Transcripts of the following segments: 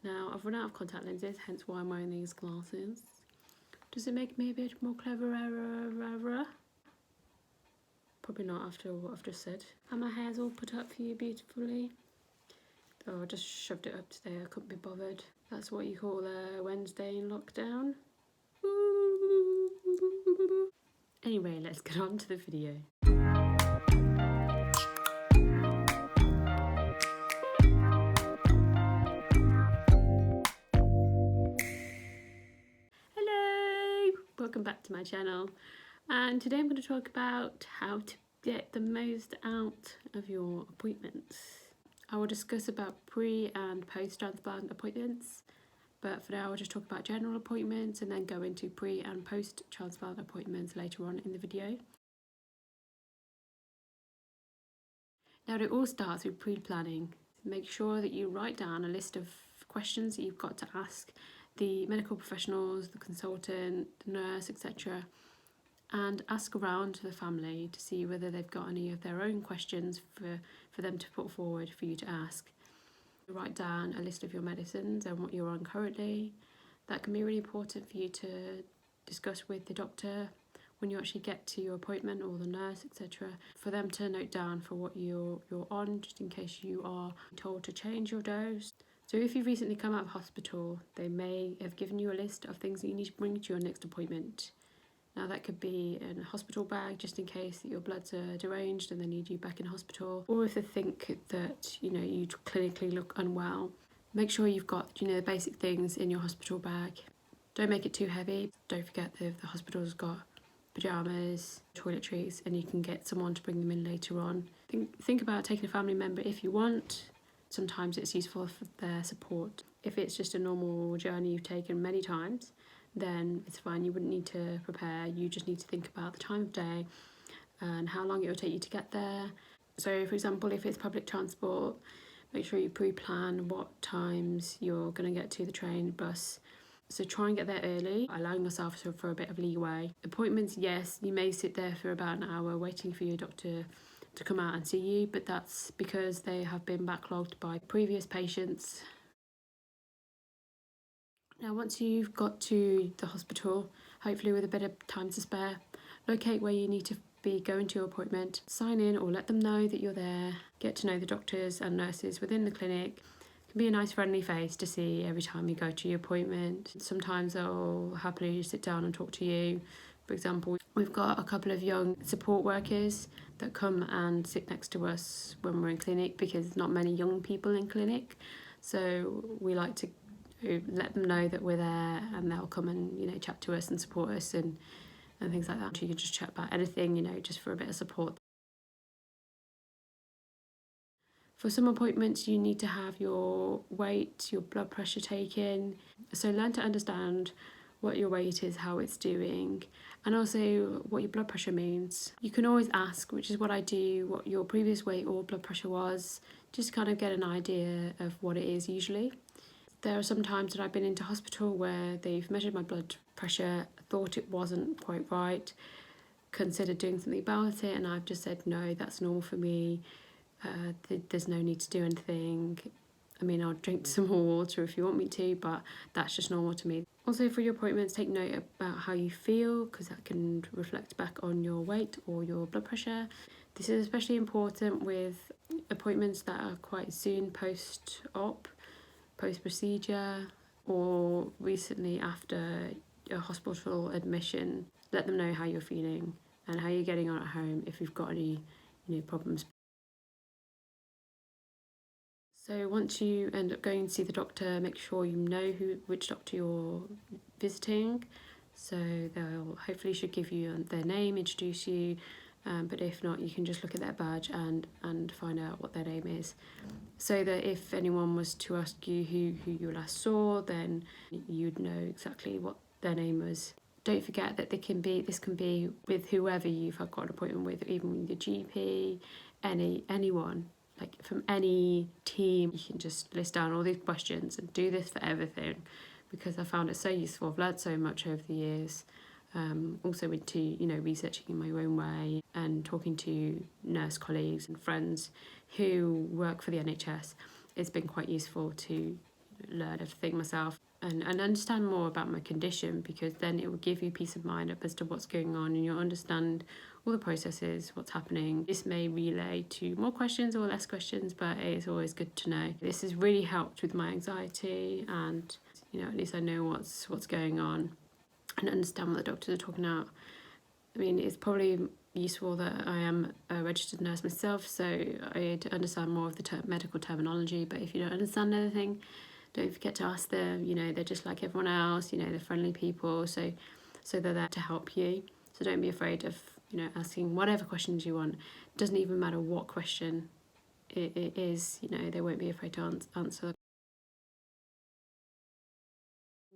Now, I've run out of contact lenses, hence why I'm wearing these glasses. Does it make me a bit more clever? Probably not after what I've just said. And my hair's all put up for you beautifully. Oh, I just shoved it up today, I couldn't be bothered. That's what you call a Wednesday in lockdown. Anyway, let's get on to the video. Hello! Welcome back to my channel. And today I'm going to talk about how to get the most out of your appointments. I will discuss about pre and post transplant appointments, but for now I'll just talk about general appointments and then go into pre and post transplant appointments later on in the video. Now it all starts with pre-planning. Make sure that you write down a list of questions that you've got to ask the medical professionals, the consultant, the nurse, etc. and ask around to the family to see whether they've got any of their own questions for them to put forward for you to ask. Write down a list of your medicines and what you're on currently. That can be really important for you to discuss with the doctor when you actually get to your appointment, or the nurse, etc. for them to note down for what you're on, just in case you are told to change your dose. So if you've recently come out of hospital, they may have given you a list of things that you need to bring to your next appointment. Now that could be in a hospital bag, just in case that your bloods are deranged and they need you back in hospital, or if they think that you clinically look unwell. Make sure you've got the basic things in your hospital bag. Don't make it too heavy. Don't forget that the hospital's got pyjamas, toiletries, and you can get someone to bring them in later on. Think about taking a family member if you want. Sometimes it's useful for their support. If it's just a normal journey you've taken many times, then it's fine. You wouldn't need to prepare. You just need to think about the time of day and how long it will take you to get there. So for example, if it's public transport, make sure you pre-plan what times you're going to get to the train, bus. So try and get there early, allowing yourself for a bit of leeway. Appointments, yes, you may sit there for about an hour waiting for your doctor to come out and see you, but that's because they have been backlogged by previous patients. Now once you've got to the hospital, hopefully with a bit of time to spare, locate where you need to be going to your appointment, sign in or let them know that you're there, get to know the doctors and nurses within the clinic. It can be a nice friendly face to see every time you go to your appointment. Sometimes they'll happily sit down and talk to you. For example, we've got a couple of young support workers that come and sit next to us when we're in clinic, because there's not many young people in clinic. So we like to let them know that we're there, and they'll come and chat to us and support us and things like that. You can just chat about anything, just for a bit of support. For some appointments you need to have your weight, your blood pressure taken. So learn to understand what your weight is, how it's doing, and also what your blood pressure means. You can always ask, which is what I do, what your previous weight or blood pressure was, just to kind of get an idea of what it is usually. There are some times that I've been into hospital where they've measured my blood pressure, thought it wasn't quite right, considered doing something about it, and I've just said, no, that's normal for me. There's no need to do anything. I mean, I'll drink some more water if you want me to, but that's just normal to me. Also for your appointments, take note about how you feel, because that can reflect back on your weight or your blood pressure. This is especially important with appointments that are quite soon post-op, post-procedure, or recently after a hospital admission. Let them know how you're feeling and how you're getting on at home, if you've got any problems. So once you end up going to see the doctor, make sure you know which doctor you're visiting. So they'll hopefully should give you their name, introduce you, but if not, you can just look at their badge and find out what their name is, so that if anyone was to ask you who you last saw, then you'd know exactly what their name was. Don't forget that this can be with whoever you've got an appointment with, even with your GP, anyone. Like from any team. You can just list down all these questions and do this for everything, because I found it so useful. I've learned so much over the years. Also into researching in my own way and talking to nurse colleagues and friends who work for the NHS. It's been quite useful to learn everything myself and understand more about my condition, because then it will give you peace of mind as to what's going on, and you'll understand all the processes, what's happening. This may relay to more questions or less questions, but it's always good to know. This has really helped with my anxiety, and at least I know what's going on and understand what the doctors are talking about. I mean, it's probably useful that I am a registered nurse myself, so I understand more of the medical terminology. But if you don't understand anything, don't forget to ask them. They're just like everyone else. They're friendly people, so they're there to help you. So don't be afraid of asking whatever questions you want. It doesn't even matter what question it is. They won't be afraid to answer.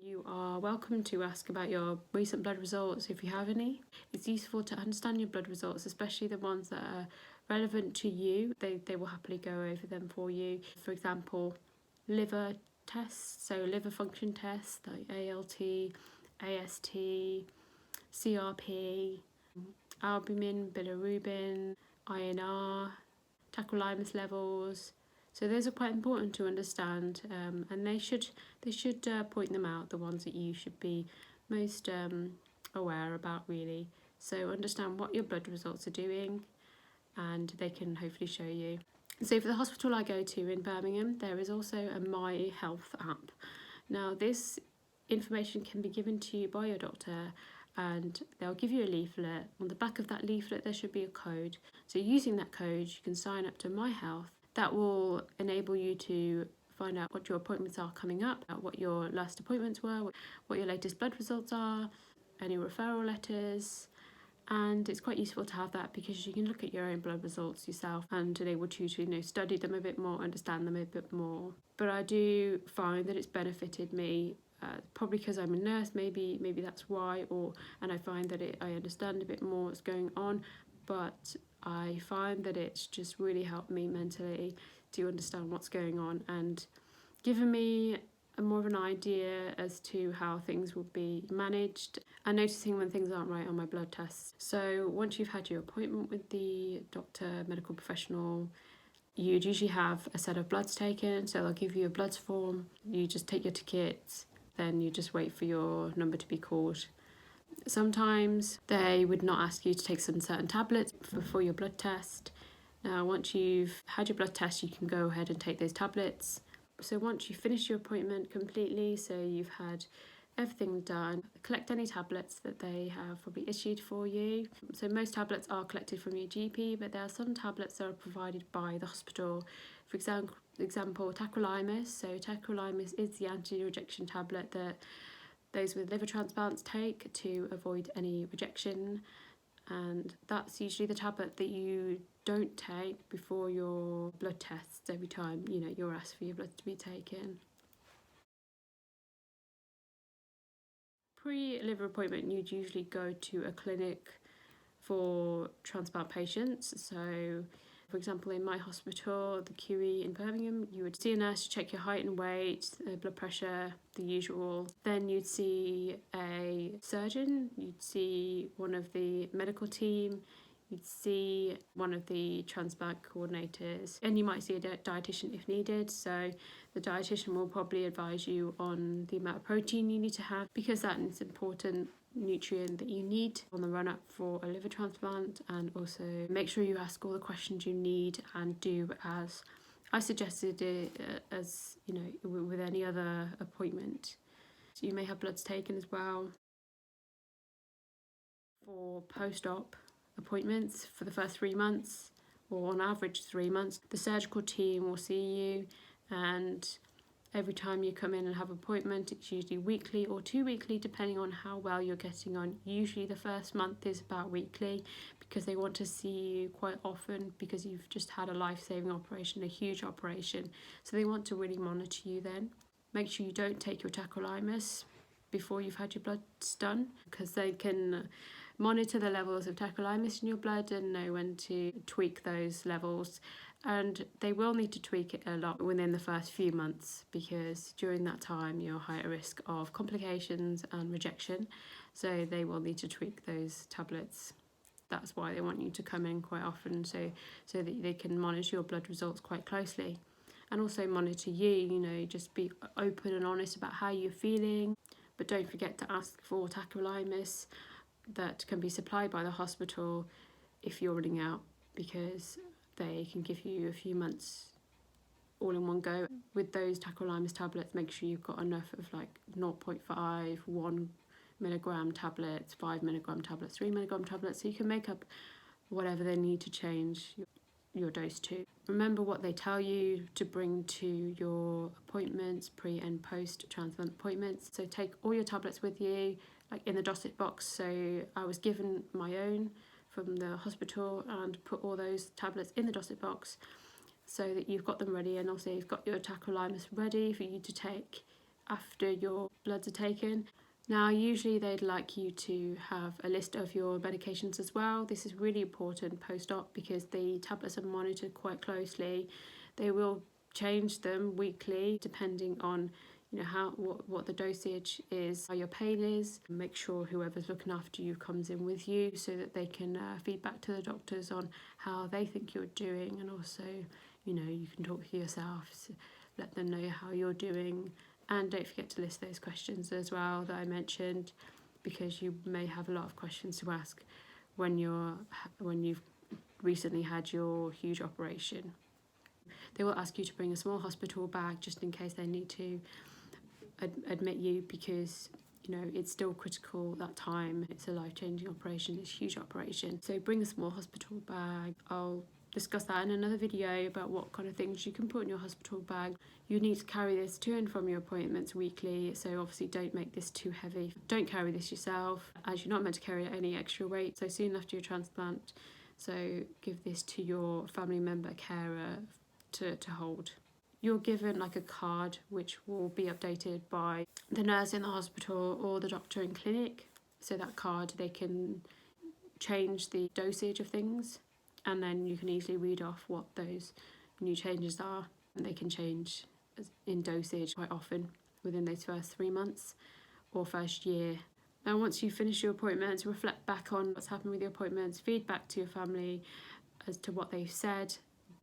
You are welcome to ask about your recent blood results if you have any. It's useful to understand your blood results, especially the ones that are relevant to you. They will happily go over them for you. For example, liver tests, so liver function tests like ALT, AST, CRP, albumin, bilirubin, INR, tacrolimus levels. So those are quite important to understand, and they should point them out, the ones that you should be most aware about, really. So understand what your blood results are doing, and they can hopefully show you. So for the hospital I go to in Birmingham, there is also a My Health app. Now this information can be given to you by your doctor, and they'll give you a leaflet. On the back of that leaflet there should be a code. So using that code you can sign up to My Health. That will enable you to find out what your appointments are coming up, what your last appointments were, what your latest blood results are, any referral letters. And it's quite useful to have that, because you can look at your own blood results yourself and enable you to study them a bit more, understand them a bit more. But I do find that it's benefited me, probably because I'm a nurse, maybe that's why, and I find that I understand a bit more what's going on. But I find that it's just really helped me mentally to understand what's going on, and given me more of an idea as to how things will be managed, and noticing when things aren't right on my blood tests. So once you've had your appointment with the doctor, medical professional, you'd usually have a set of bloods taken. So they'll give you a bloods form, you just take your tickets, then you just wait for your number to be called. Sometimes they would not ask you to take some certain tablets before your blood test. Now once you've had your blood test, you can go ahead and take those tablets. So once you finish your appointment completely, so you've had everything done, collect any tablets that they have probably issued for you. So most tablets are collected from your GP, but there are some tablets that are provided by the hospital. For example, tacrolimus. So tacrolimus is the anti-rejection tablet that those with liver transplants take to avoid any rejection, and that's usually the tablet that you don't take before your blood tests every time you're asked for your blood to be taken. Pre-liver appointment, you'd usually go to a clinic for transplant patients. So for example, in my hospital, the QE in Birmingham, you would see a nurse to check your height and weight, blood pressure, the usual. Then you'd see a surgeon, you'd see one of the medical team, you'd see one of the transplant coordinators, and you might see a dietitian if needed. So the dietitian will probably advise you on the amount of protein you need to have, because that is important nutrient that you need on the run up for a liver transplant. And also make sure you ask all the questions you need, and do as I suggested it, as with any other appointment. So you may have bloods taken as well. For post-op appointments for the first 3 months, or on average 3 months, the surgical team will see you, and every time you come in and have an appointment, it's usually weekly or 2 weekly, depending on how well you're getting on. Usually the first month is about weekly, because they want to see you quite often, because you've just had a life-saving operation, a huge operation. So they want to really monitor you then. Make sure you don't take your tacrolimus before you've had your bloods done, because they can monitor the levels of tacrolimus in your blood and know when to tweak those levels. And they will need to tweak it a lot within the first few months, because during that time you're high at risk of complications and rejection. So they will need to tweak those tablets. That's why they want you to come in quite often, so that they can monitor your blood results quite closely. and also monitor you, just be open and honest about how you're feeling. But don't forget to ask for tacrolimus that can be supplied by the hospital if you're running out, because they can give you a few months all in one go. With those tacrolimus tablets, make sure you've got enough of like 0.5, 1 milligram tablets, 5 milligram tablets, 3 milligram tablets, so you can make up whatever they need to change your dose to. Remember what they tell you to bring to your appointments, pre and post transplant appointments. So take all your tablets with you, like in the dosset box. So I was given my own from the hospital and put all those tablets in the dosset box so that you've got them ready, and also you've got your tacrolimus ready for you to take after your bloods are taken. Now, usually they'd like you to have a list of your medications as well. This is really important post-op because the tablets are monitored quite closely. They will change them weekly depending on what the dosage is, how your pain is. Make sure whoever's looking after you comes in with you so that they can feed back to the doctors on how they think you're doing, and also you can talk to yourself, so let them know how you're doing. And don't forget to list those questions as well that I mentioned, because you may have a lot of questions to ask when you've recently had your huge operation. They will ask you to bring a small hospital bag just in case they need to admit you, because it's still critical that time. It's a life-changing operation, it's a huge operation. So bring a small hospital bag. I'll discuss that in another video about what kind of things you can put in your hospital bag. You need to carry this to and from your appointments weekly, so obviously don't make this too heavy. Don't carry this yourself, as you're not meant to carry any extra weight so soon after your transplant. So give this to your family member, carer to hold. You're given like a card which will be updated by the nurse in the hospital or the doctor in clinic. So that card, they can change the dosage of things, and then you can easily read off what those new changes are. And they can change in dosage quite often within those first 3 months or first year. Now, once you finish your appointments, reflect back on what's happened with your appointments, feed back to your family as to what they've said.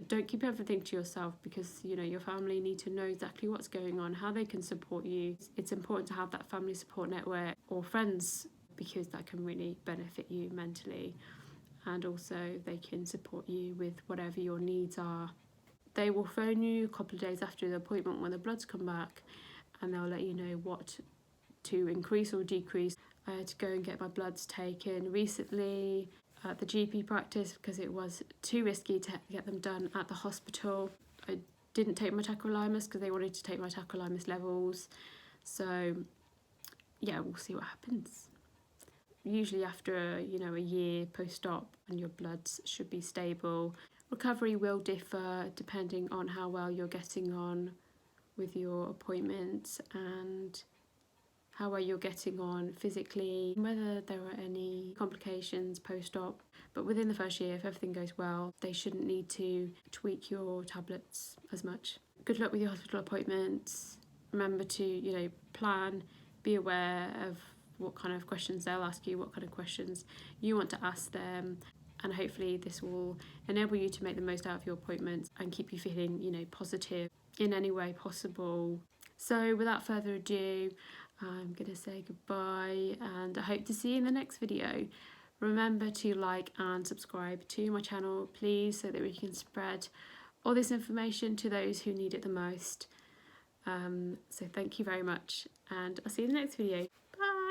Don't keep everything to yourself, because your family need to know exactly what's going on, how they can support you. It's important to have that family support network or friends, because that can really benefit you mentally, and also they can support you with whatever your needs are. They will phone you a couple of days after the appointment when the bloods come back, and they'll let you know what to increase or decrease. I had to go and get my bloods taken recently at the GP practice because it was too risky to get them done at the hospital. I didn't take my tacrolimus because they wanted to take my tacrolimus levels. So yeah, we'll see what happens. Usually after a year post-op, and your bloods should be stable. Recovery will differ depending on how well you're getting on with your appointments and how well you're getting on physically, whether there are any complications post-op. But within the first year, if everything goes well, they shouldn't need to tweak your tablets as much. Good luck with your hospital appointments. Remember to plan, be aware of what kind of questions they'll ask you, what kind of questions you want to ask them, and hopefully this will enable you to make the most out of your appointments and keep you feeling positive in any way possible. So without further ado, I'm going to say goodbye, and I hope to see you in the next video. Remember to like and subscribe to my channel, please, so that we can spread all this information to those who need it the most. So thank you very much, and I'll see you in the next video. Bye!